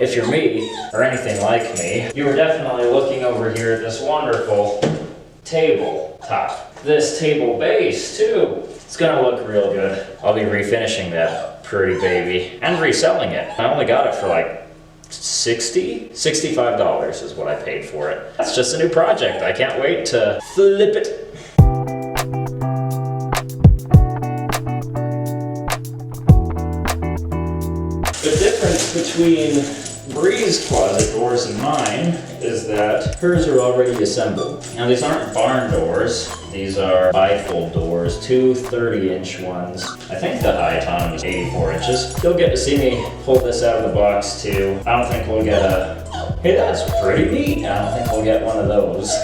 If you're me, or anything like me, you were definitely looking over here at this wonderful tabletop. This table base, too. It's gonna look real good. I'll be refinishing that pretty baby and reselling it. I only got it for like $65 is what I paid for it. That's just a new project. I can't wait to flip it. The difference between Bree's closet doors and mine is that hers are already assembled. Now these aren't barn doors, these are bifold doors, two 30-inch ones. I think the high autonomy is 84 inches. You'll get to see me pull this out of the box too. I don't think we'll get a, hey that's pretty neat. I don't think we'll get one of those,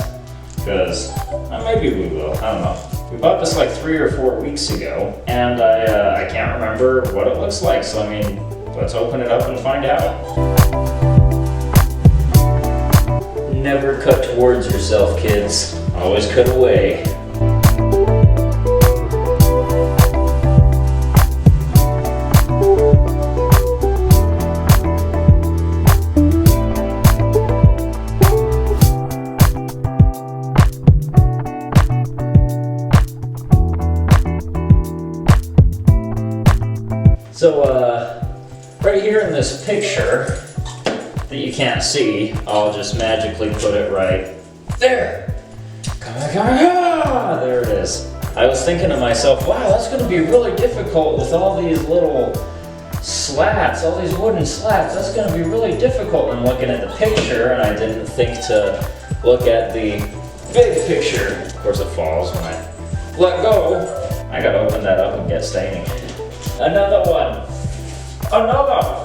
because maybe we will, I don't know. We bought this like 3 or 4 weeks ago, and I can't remember what it looks like, so I mean, let's open it up and find out. Never cut towards yourself, kids. Always cut away. So, right here in this picture that you can't see, I'll just magically put it right there. There it is. I was thinking to myself, wow, that's going to be really difficult with all these little slats, all these wooden slats. That's going to be really difficult. I'm looking at the picture, and I didn't think to look at the big picture. Of course, it falls when I let go. I got to open that up and get staining. Another one. Another.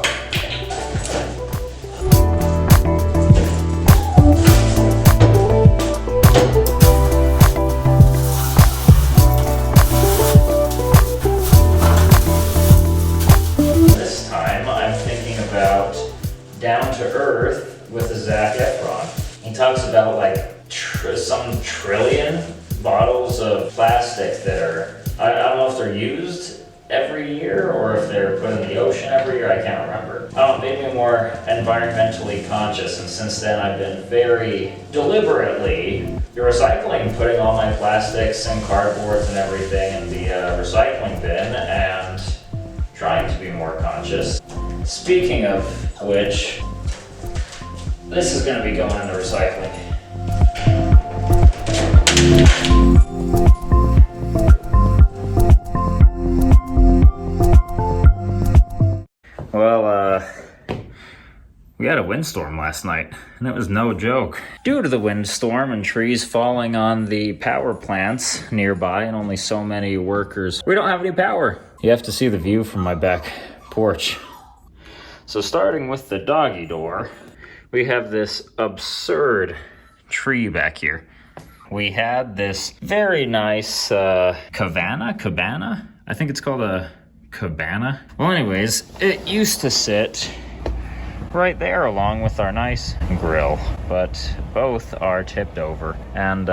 This time I'm thinking about Down to Earth with the Zac Efron. He talks about like some trillion bottles of plastic that are, I don't know if they're used every year or if they're put in the ocean every year, I can't remember. It made me more environmentally conscious, and since then I've been very deliberately recycling, putting all my plastics and cardboards and everything in the recycling bin and trying to be more conscious. Speaking of which, this is going to be going in the recycling. Well, we had a windstorm last night, and it was no joke. Due to the windstorm and trees falling on the power plants nearby and only so many workers, we don't have any power. You have to see the view from my back porch. So starting with the doggy door, we have this absurd tree back here. We had this very nice cabana? I think it's called a cabana. Well, anyways, it used to sit right there along with our nice grill, but both are tipped over. And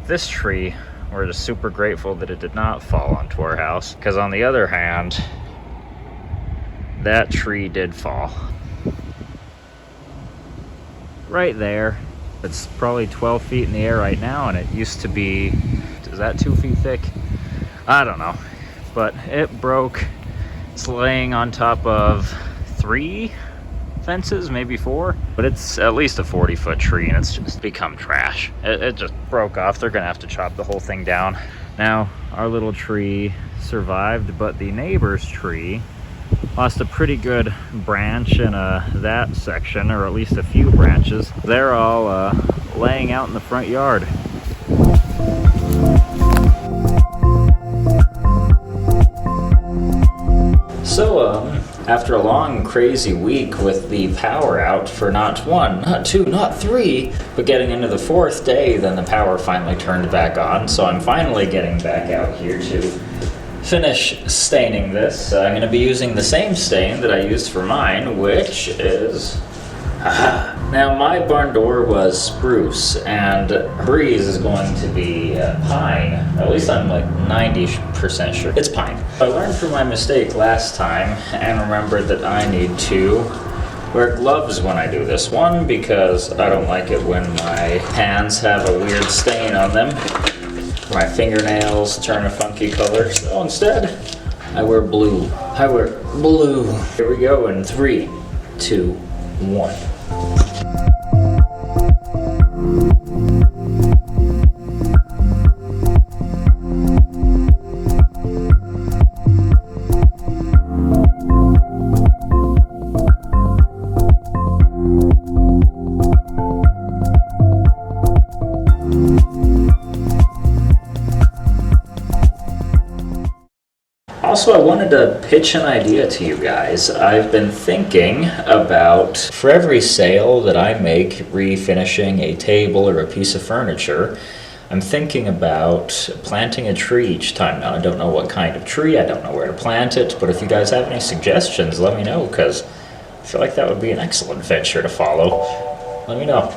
this tree, we're just super grateful that it did not fall onto our house, because on the other hand, that tree did fall. Right there. It's probably 12 feet in the air right now, and it used to be, is that 2 feet thick? I don't know, but it broke. It's laying on top of 3 fences, maybe 4, but it's at least a 40-foot tree, and it's just become trash. It just broke off. They're gonna have to chop the whole thing down. Now, our little tree survived, but the neighbor's tree lost a pretty good branch in that section, or at least a few branches. They're all laying out in the front yard. So, after a long, crazy week with the power out for not 1, not 2, not 3, but getting into the 4th day, then the power finally turned back on. So I'm finally getting back out here to finish staining this. I'm going to be using the same stain that I used for mine, which is... Now, my barn door was spruce, and Breeze is going to be pine. At least I'm like 90% sure. It's pine. I learned from my mistake last time and remembered that I need to Wear gloves when I do this one because I don't like it when my hands have a weird stain on them. My fingernails turn a funky color, so instead I wear blue. Here we go in 3, 2, 1. Also, I wanted to pitch an idea to you guys. I've been thinking about, for every sale that I make refinishing a table or a piece of furniture, I'm thinking about planting a tree each time. Now, I don't know what kind of tree, I don't know where to plant it, but if you guys have any suggestions, let me know, because I feel like that would be an excellent venture to follow. Let me know.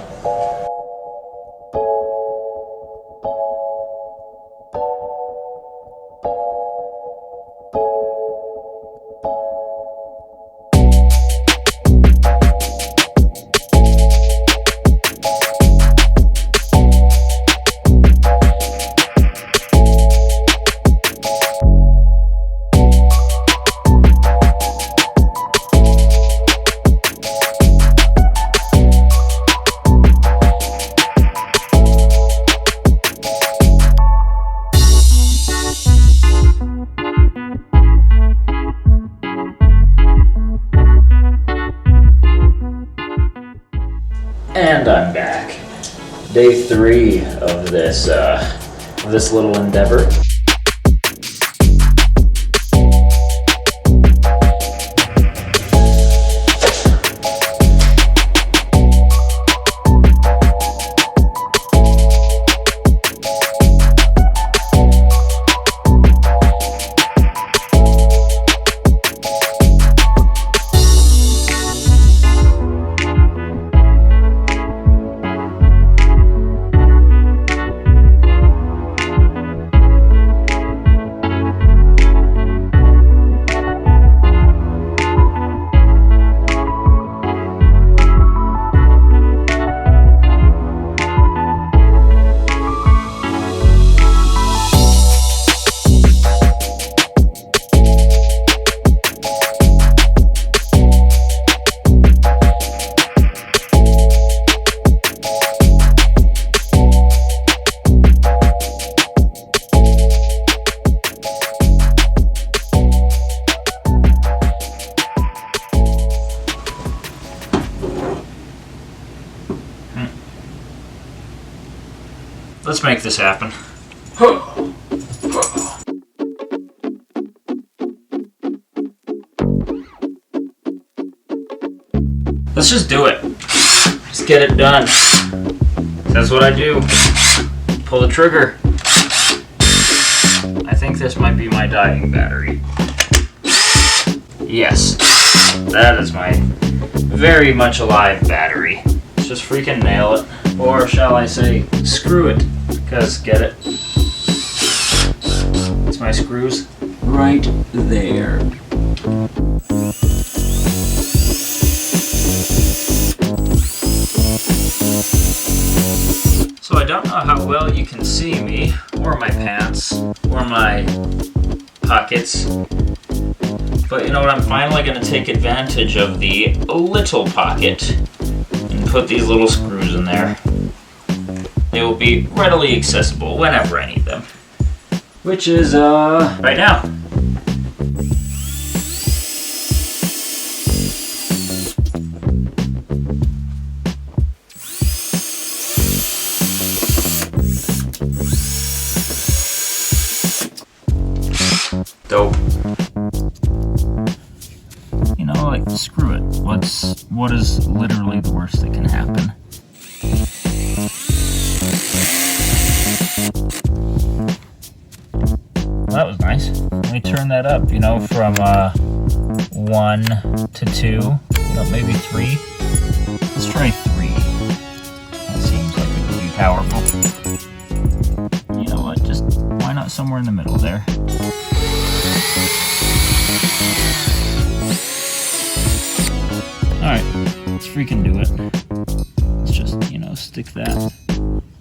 And I'm back. Day 3 of this little endeavor. Let's make this happen. Let's just do it. Just get it done. That's what I do. Pull the trigger. I think this might be my dying battery. Yes, that is my very much alive battery. Let's just freaking nail it. Or shall I say, screw it. Because, get it? It's my screws right there. So I don't know how well you can see me, or my pants, or my pockets. But you know what, I'm finally going to take advantage of the little pocket and put these little screws in there. They will be readily accessible whenever I need them. Which is, right now. Dope. You know, like, screw it. What is literally the worst that can happen? That was nice. Let me turn that up, you know, from 1 to 2, you know, maybe 3. Let's try 3. That seems like it would be powerful. You know what, just why not somewhere in the middle there? Alright. let's freaking do it. Let's just, you know, stick that.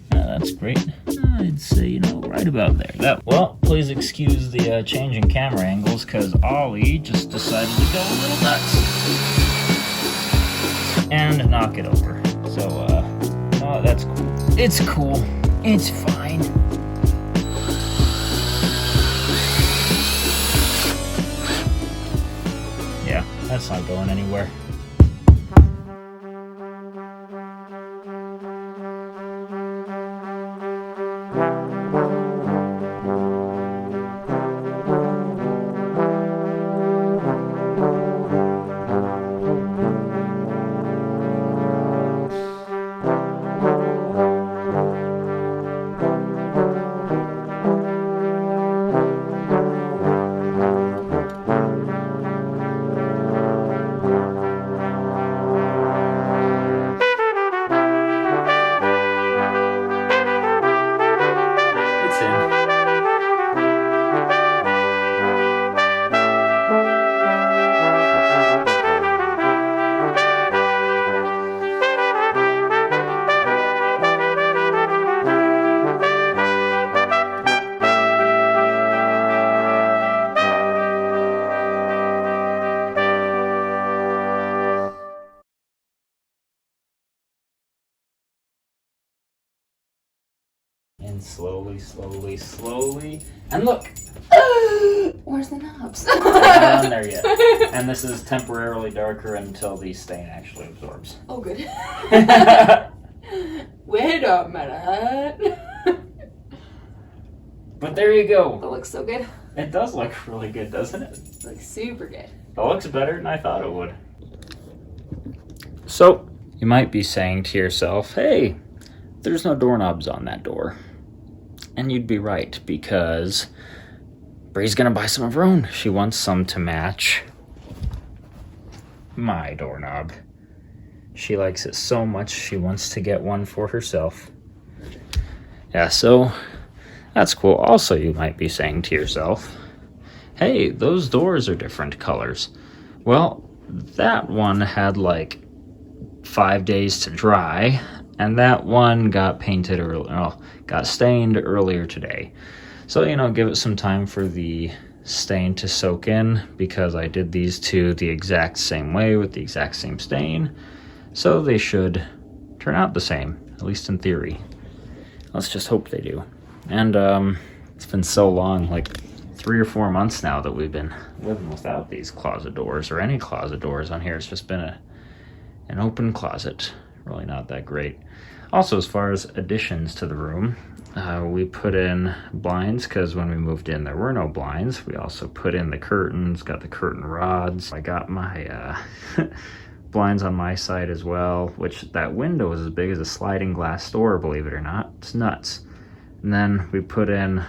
That's great. I'd say, you know, right about there. Well, please excuse the change in camera angles, because Ollie just decided to go a little nuts and knock it over. So, no, that's cool. It's cool. It's fine. Yeah, that's not going anywhere. And slowly, slowly, slowly, and look! Where's the knobs? They're not on there yet. And this is temporarily darker until the stain actually absorbs. Oh, good. Wait a minute. But there you go. That looks so good. It does look really good, doesn't it? It looks super good. It looks better than I thought it would. So, you might be saying to yourself, hey, there's no doorknobs on that door. And you'd be right, because Bree's gonna buy some of her own. She wants some to match my doorknob. She likes it so much, she wants to get one for herself. Yeah, so that's cool. Also, you might be saying to yourself, hey, those doors are different colors. Well, that one had like 5 days to dry, and that one got painted got stained earlier today. So, you know, give it some time for the stain to soak in, because I did these two the exact same way with the exact same stain. So they should turn out the same, at least in theory. Let's just hope they do. And it's been so long, like 3 or 4 months now that we've been living without these closet doors, or any closet doors on here. It's just been an open closet. Really not that great. Also, as far as additions to the room, we put in blinds, because when we moved in there were no blinds. We also put in the curtains, got the curtain rods. I got my blinds on my side as well, which that window is as big as a sliding glass door, believe it or not. It's nuts. And then we put in,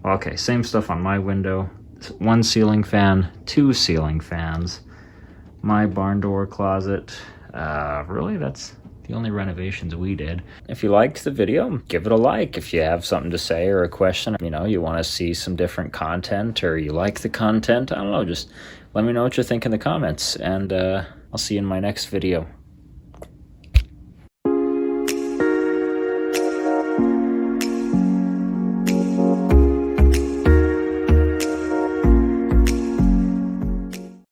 okay, same stuff on my window. 1 ceiling fan, 2 ceiling fans. My barn door closet. Really, that's the only renovations we did. If you liked the video, give it a like. If you have something to say or a question, you know, you want to see some different content, or you like the content, I don't know, just let me know what you think in the comments, and I'll see you in my next video.